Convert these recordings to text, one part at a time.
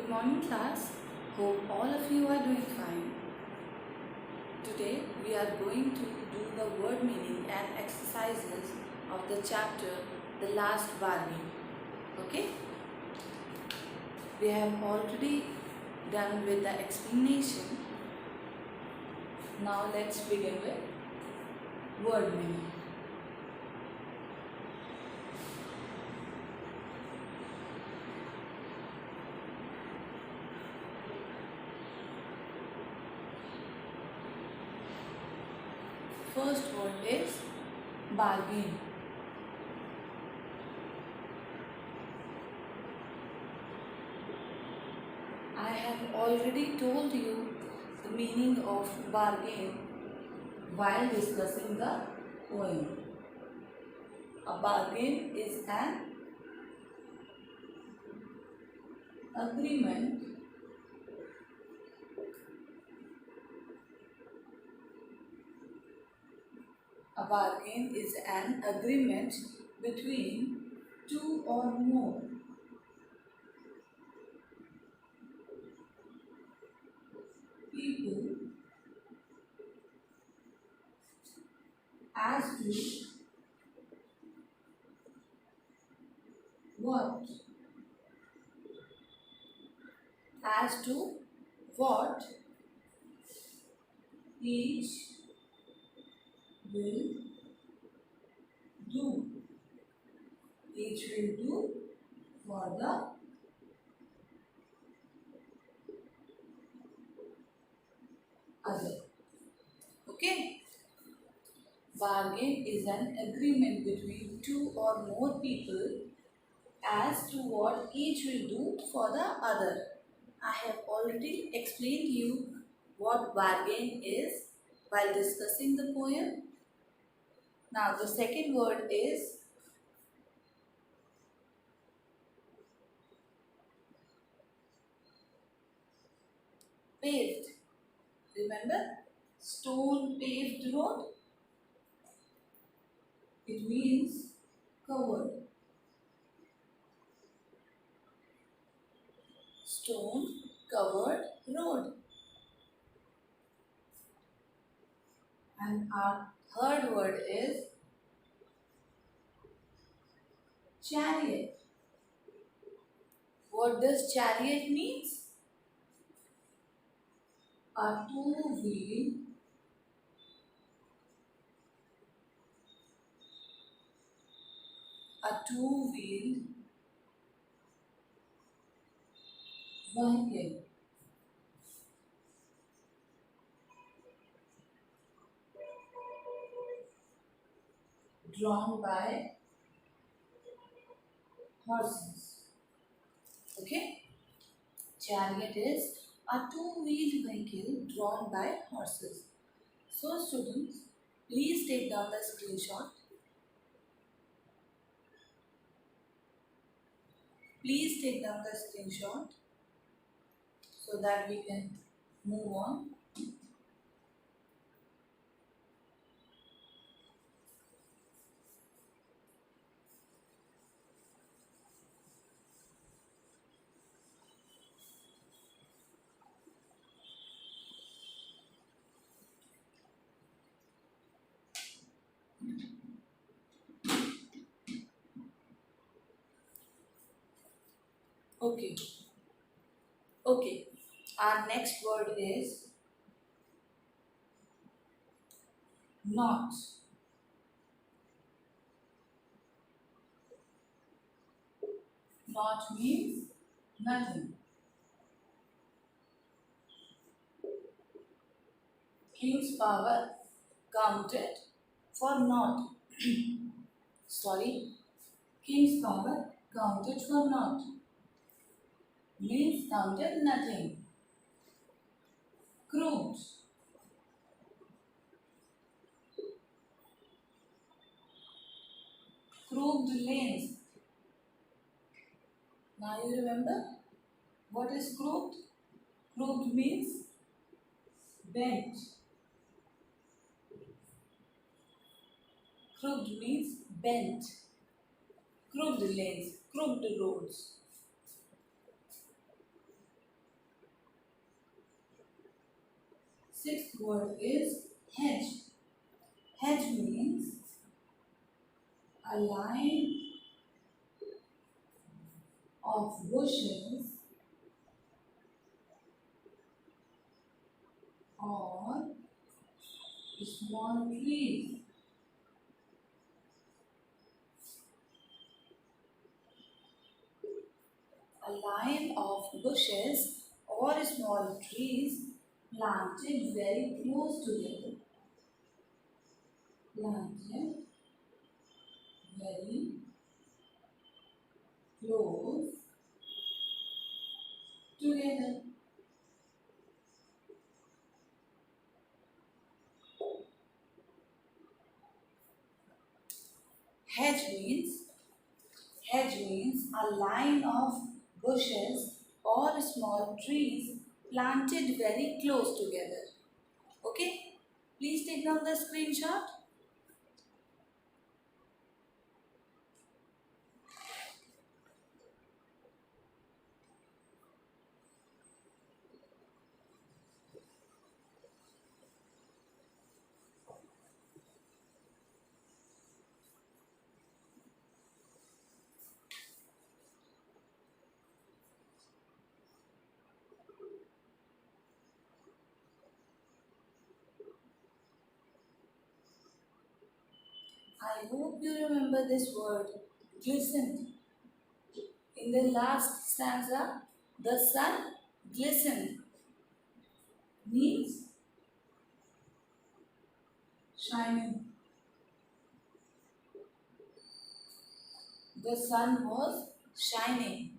Good morning class. Hope all of you are doing fine. Today we are going to do the word meaning and exercises of the chapter The Last Bargain. Okay? We have already done with the explanation. Now let's begin with word meaning. First word is bargain. I have already told you the meaning of bargain while discussing the poem. A bargain is an agreement between two or more people as to what each will do. Each will do for the other. Okay? Bargain is an agreement between two or more people as to what each will do for the other. I have already explained you what bargain is while discussing the poem. Now the second word is paved. Remember, stone paved road? It means covered. Stone covered road. And our third word is chariot. What does chariot means? A two-wheeled vehicle drawn by horses. Okay? Chariot is a two-wheeled vehicle drawn by horses. So students, please take down the screenshot. Please take down the screenshot so that we can move on. Okay. Our next word is not. Not means nothing. King's power counted for naught. Sorry. King's power counted for naught. Means counted nothing. Crooked. Crooked lanes. Now you remember what is crooked? Crooked means bent. Crooked means bent. Crooked lanes, crooked roads. Sixth word is hedge. Hedge means a line of bushes or small trees. A line of bushes or small trees planted very close together. Planted very close together. Hedge means a line of bushes or small trees planted very close together. Okay? Please take down the screenshot. I hope you remember this word, glistened. In the last stanza, the sun glistened means shining. The sun was shining.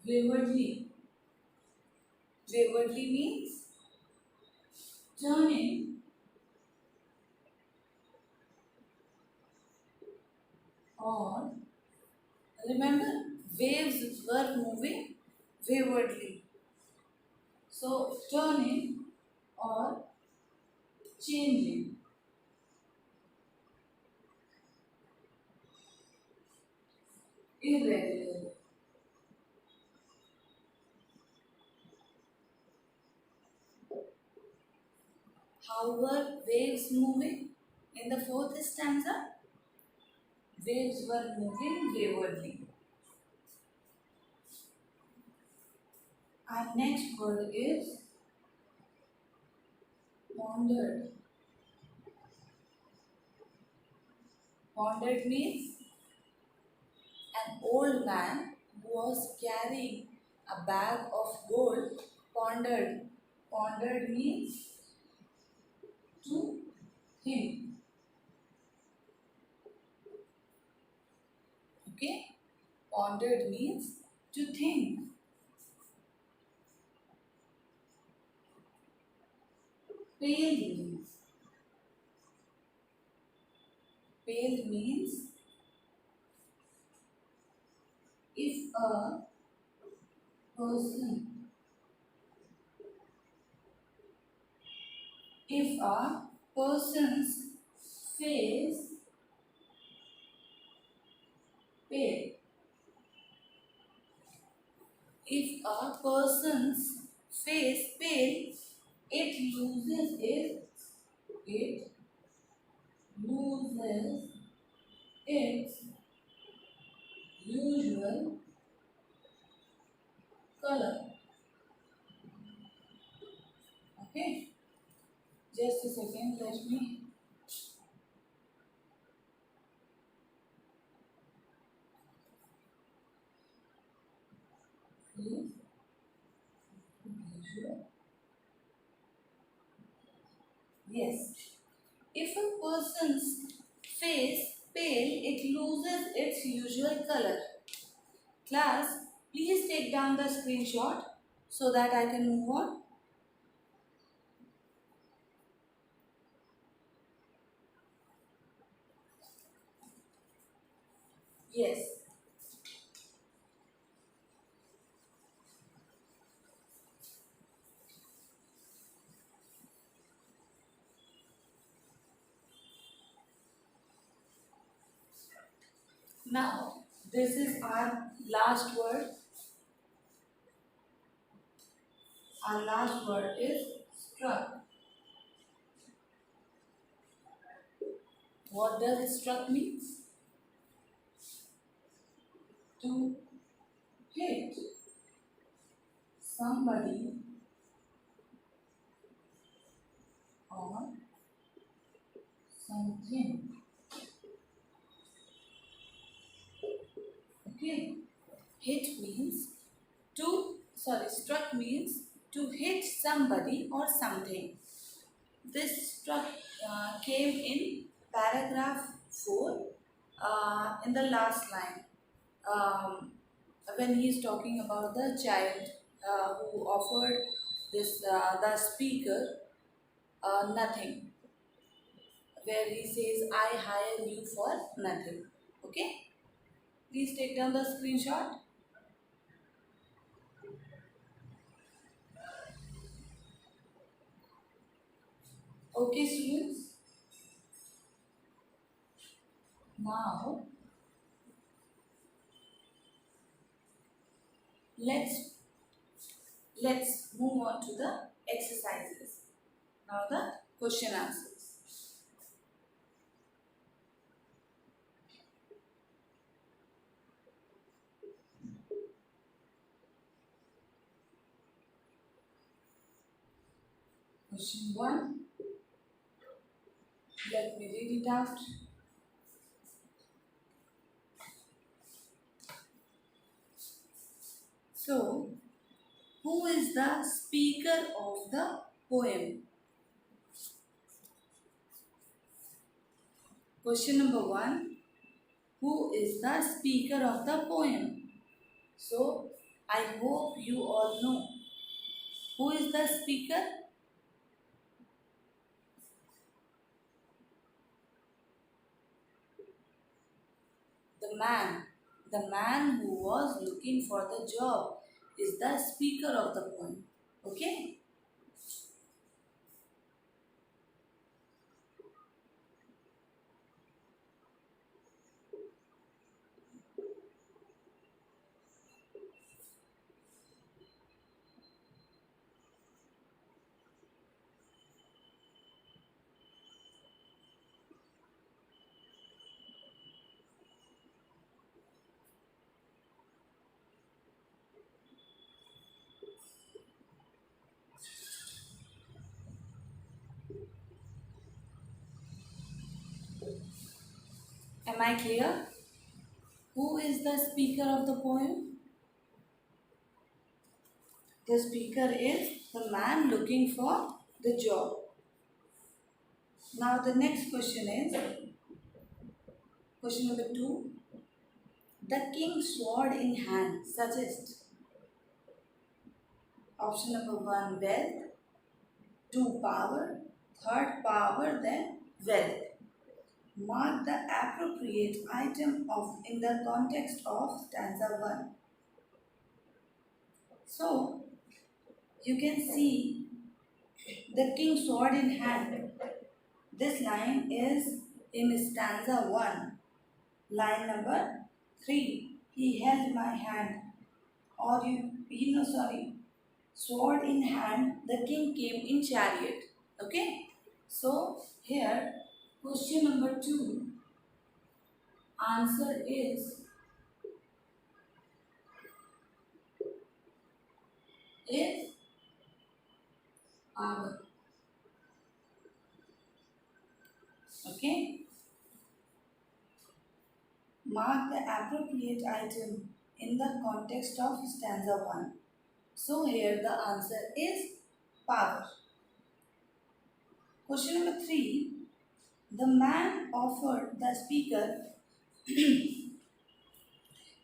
Waywardly. Waywardly means turning or remember waves were moving waywardly. So turning or changing. Irregular. How were waves moving in the fourth stanza? Waves were moving waywardly. Our next word is pondered. Pondered means an old man who was carrying a bag of gold. Pondered. Pondered means to think. Okay? Pondered means to think. Pale means. Pale means if a person, if a person's face pale, if a person's face pale, it loses it loses its usual color. Okay, just a second, let me see. Usual. Yes, if a person's face pale, it loses its usual color. Class, please take down the screenshot so that I can move on. Yes. Now, this is our last word. Our last word is struck. What does struck mean? To hit somebody or something. Okay. Hit means struck means to hit somebody or something. This struck came in paragraph 4 in the last line. When he is talking about the child who offered the speaker nothing, where he says, I hire you for nothing. Okay, please take down the screenshot. Okay, students, now let's move on to the exercises. Now the question answers. Question 1. Let me read it out. So, who is the speaker of the poem? Question number 1. Who is the speaker of the poem? So, I hope you all know. Who is the speaker? The man who was looking for the job is the speaker of the poem. Okay? Am I clear? Who is the speaker of the poem? The speaker is the man looking for the job. Now the next question is question number 2. The king's sword in hand suggests option number 1 wealth, 2 power, 3rd power, then wealth. Mark the appropriate item in the context of stanza 1. So you can see the king's sword in hand. This line is in stanza 1. Line number 3. He held my hand. Or sword in hand, the king came in chariot. Okay. So here question number 2 answer is power. Okay. Mark the appropriate item in the context of stanza 1. So here the answer is power. Question number 3. The man offered the speaker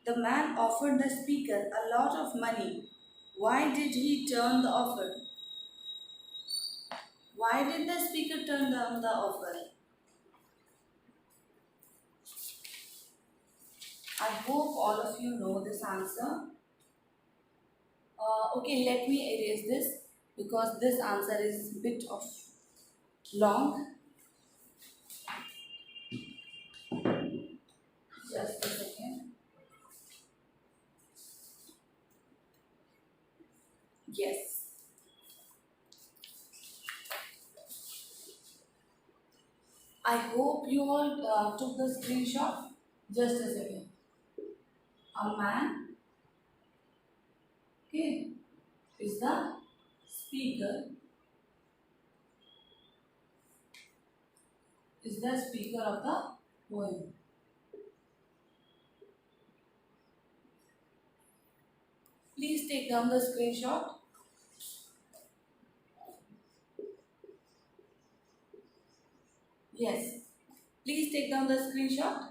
the man offered the speaker a lot of money. Why did he turn the offer? Why did the speaker turn down the offer? I hope all of you know this answer. Okay, let me erase this because this answer is a bit of long. Just a second. I hope you all took the screenshot. Just a second. A man, okay, is the speaker, of the poem. Please take down the screenshot. Yes. Please take down the screenshot.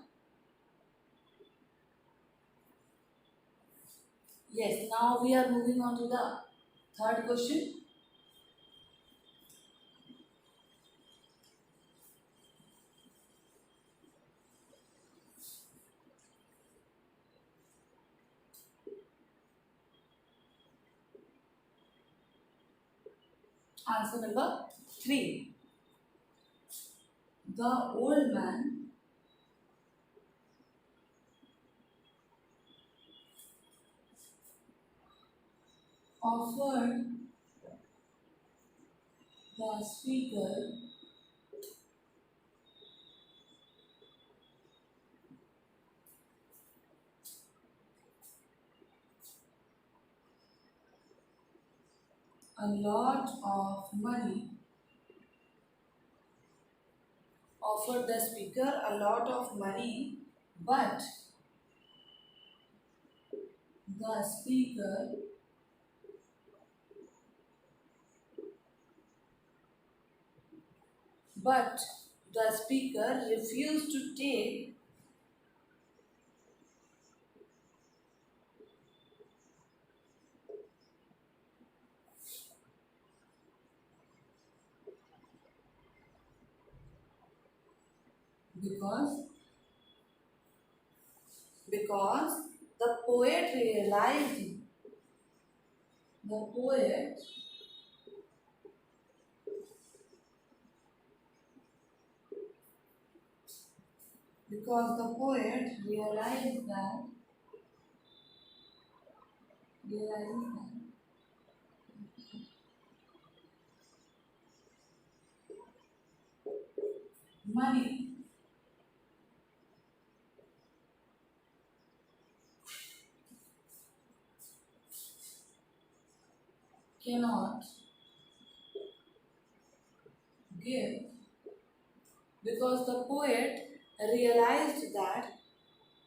Yes. Now we are moving on to the third question. Answer number 3. The old man offered the speaker a lot of money. Offered the speaker a lot of money, but the speaker refused to take because the poet realized the poet because the poet realized that money cannot give because the poet realized that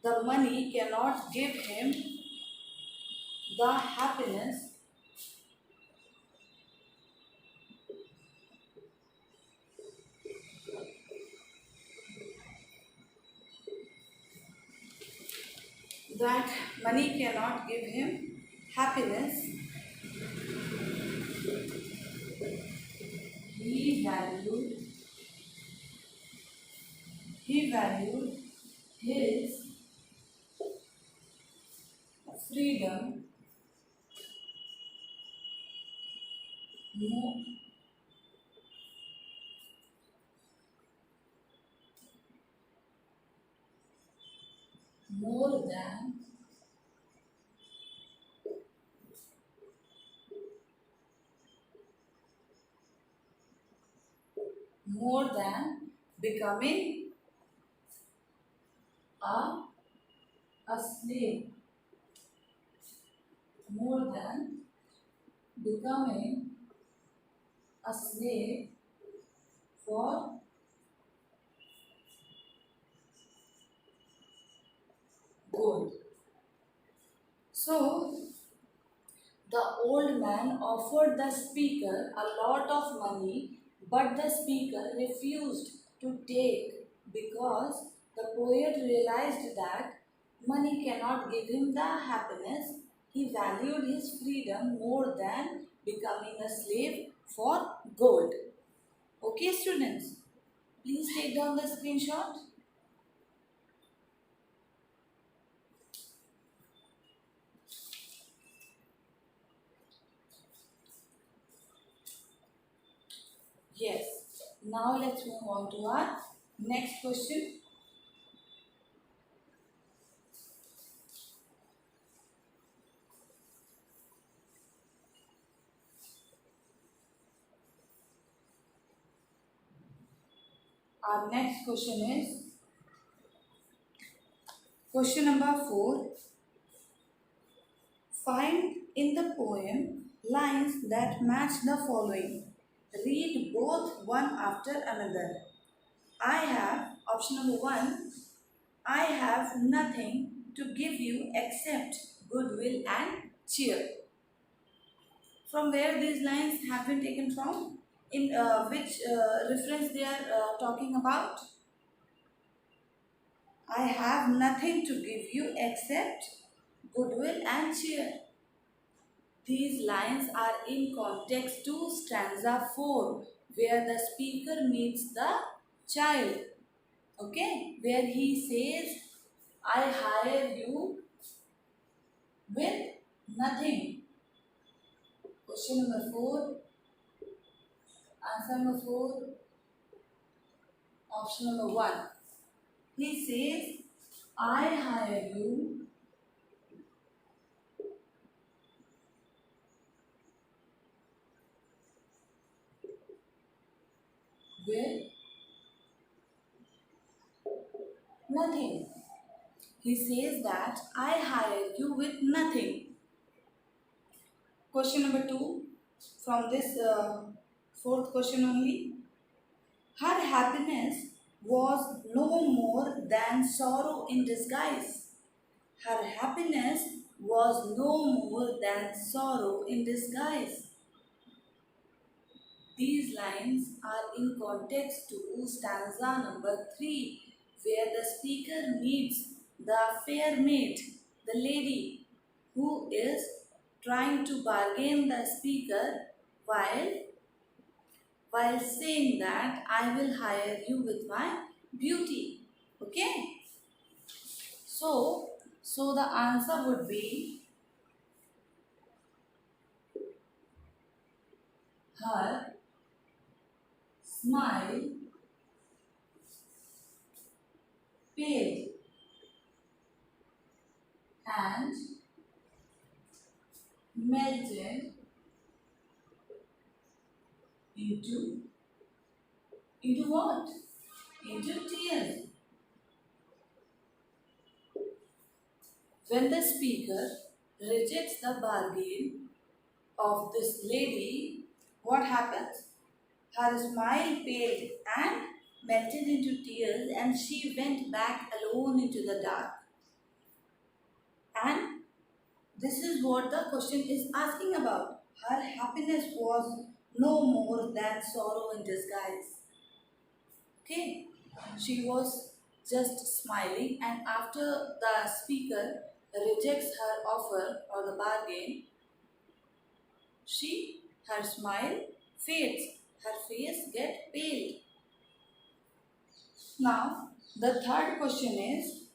the money cannot give him the happiness that money cannot give him happiness. He valued his freedom more, more than becoming a, a slave. More than becoming a slave for gold. So the old man offered the speaker a lot of money, but the speaker refused to take because the poet realized that money cannot give him the happiness. He valued his freedom more than becoming a slave for gold. Okay, students, please take down the screenshot. Yes. Now let's move on to our next question. Our next question is question number 4. Find in the poem lines that match the following. Read both one after another. I have, option number 1, I have nothing to give you except goodwill and cheer. From where these lines have been taken from? In which reference they are talking about? I have nothing to give you except goodwill and cheer. These lines are in context to stanza 4, where the speaker meets the child. Okay, where he says, I hire you with nothing. Question number 4, answer number 4, option number 1. He says, I hire you with nothing. He says that I hire you with nothing. Question number 2 from this fourth question only. Her happiness was no more than sorrow in disguise. Her happiness was no more than sorrow in disguise. These lines are in context to stanza number 3, where the speaker meets the fair maid, the lady, who is trying to bargain the speaker while saying that I will hire you with my beauty. Okay? So the answer would be her smile paled and melted into what? Into tears. When the speaker rejects the bargain of this lady, what happens? Her smile paled and melted into tears, and she went back alone into the dark. And this is what the question is asking about. Her happiness was no more than sorrow in disguise. Okay? She was just smiling, and after the speaker rejects her offer or the bargain, her smile fades, her face gets pale. Now, the third question is,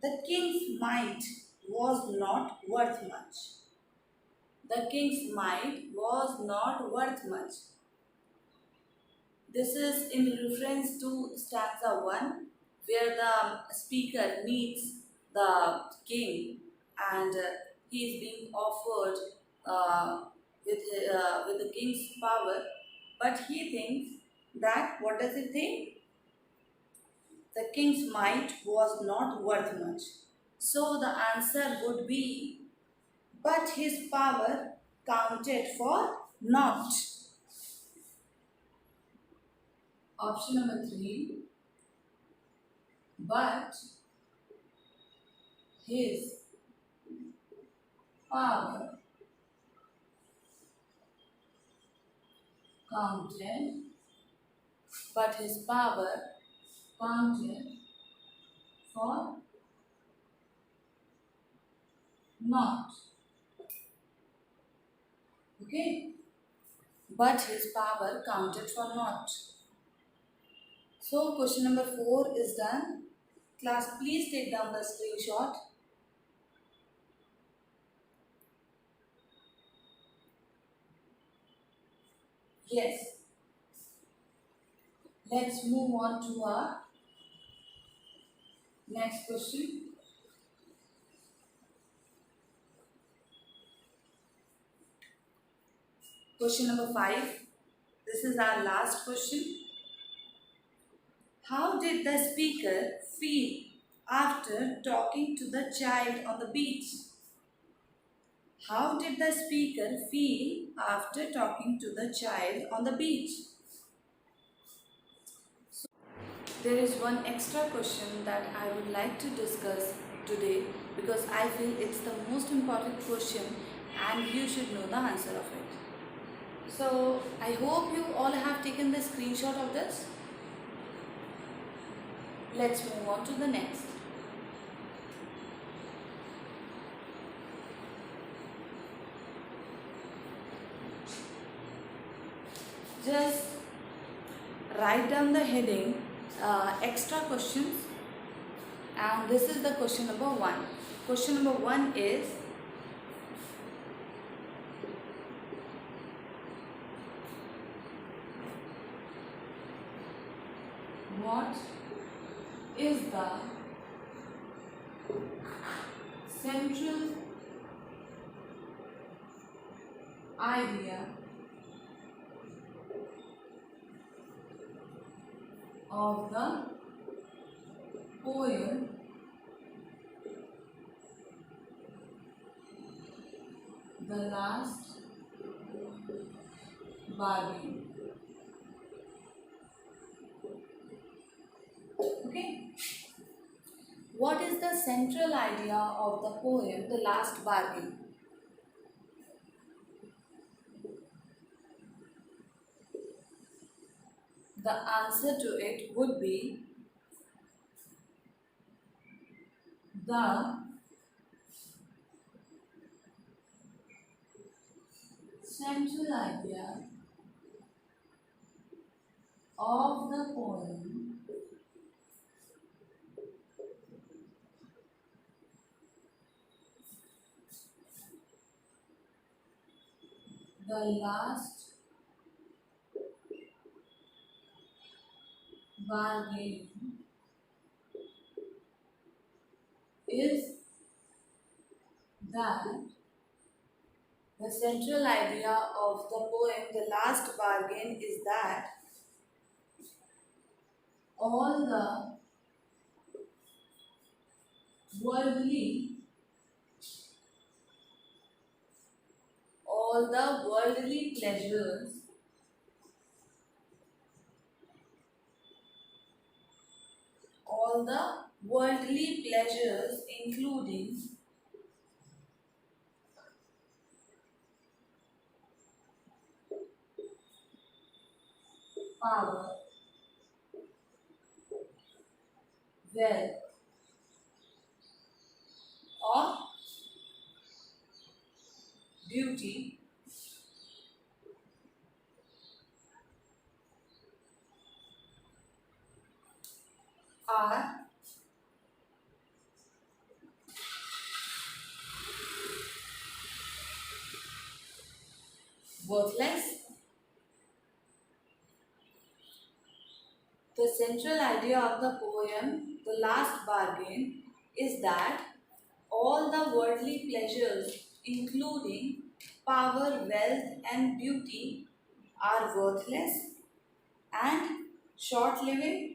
the king's might was not worth much. The king's might was not worth much. This is in reference to stanza 1, where the speaker meets the king and he is being offered with the king's power, but he thinks that, what does he think? The king's might was not worth much. So the answer would be, but his power counted for naught. Option number 3, but his power counted, but his power counted for naught. Okay, but his power counted for naught. So question number 4 is done. Class, please take down the screenshot. Yes. Let's move on to our next question. Question number 5. This is our last question. How did the speaker feel after talking to the child on the beach? How did the speaker feel after talking to the child on the beach? There is one extra question that I would like to discuss today because I feel it's the most important question and you should know the answer of it. So I hope you all have taken the screenshot of this. Let's move on to the next. Just write down the heading extra questions, and this is the question number 1. Question number 1 is, what is the central idea of the poem The Last Bargain? Okay. What is the central idea of the poem The Last Bargain? The answer to it would be the central idea of the poem The Last Bargain is that the central idea of the poem The Last Bargain is that all the worldly pleasures including power, wealth, or beauty are worthless. The central idea of the poem The Last Bargain is that all the worldly pleasures, including power, wealth, and beauty, are worthless and short living.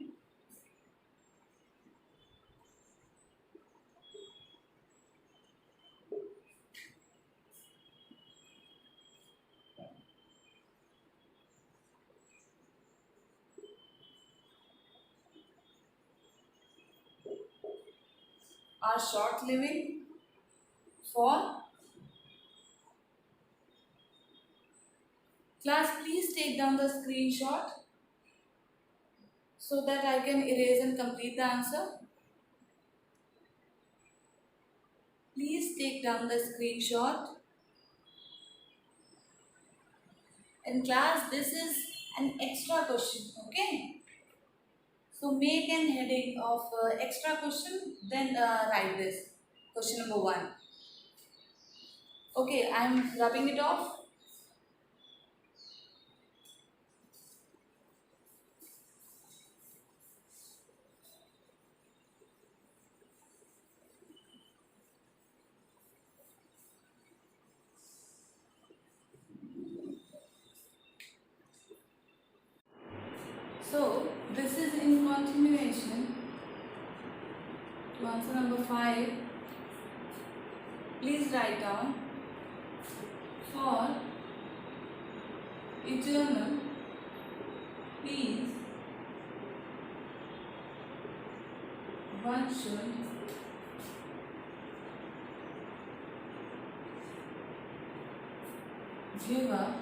Are short living for class. Please take down the screenshot so that I can erase and complete the answer. Please take down the screenshot. And class, this is an extra question, okay? So make an heading of extra question, then write this. Question number 1. Okay, I am rubbing it off. So this is in continuation, to answer number 5, please write down, for eternal peace one should give up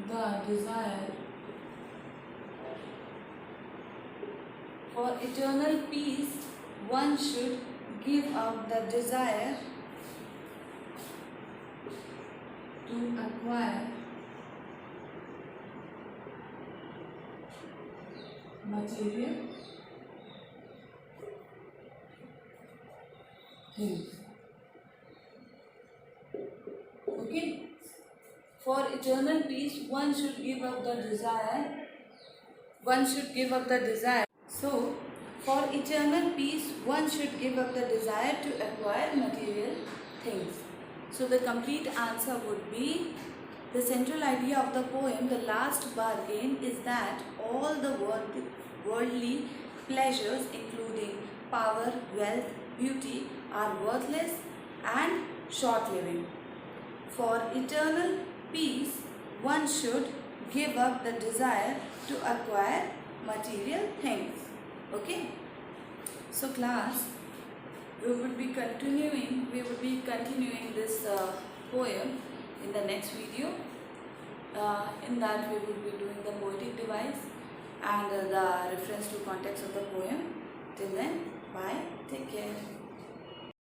the desire. For eternal peace, one should give up the desire to acquire material things. Okay? For eternal peace, one should give up the desire. One should give up the desire. So, for eternal peace, one should give up the desire to acquire material things. So, the complete answer would be, the central idea of the poem, The Last Bargain, is that all the worldly pleasures, including power, wealth, beauty, are worthless and short-living. For eternal peace, one should give up the desire to acquire material things. Okay? So class, we would be continuing this poem in the next video. In that we will be doing the poetic device and the reference to context of the poem. Till then, bye, take care.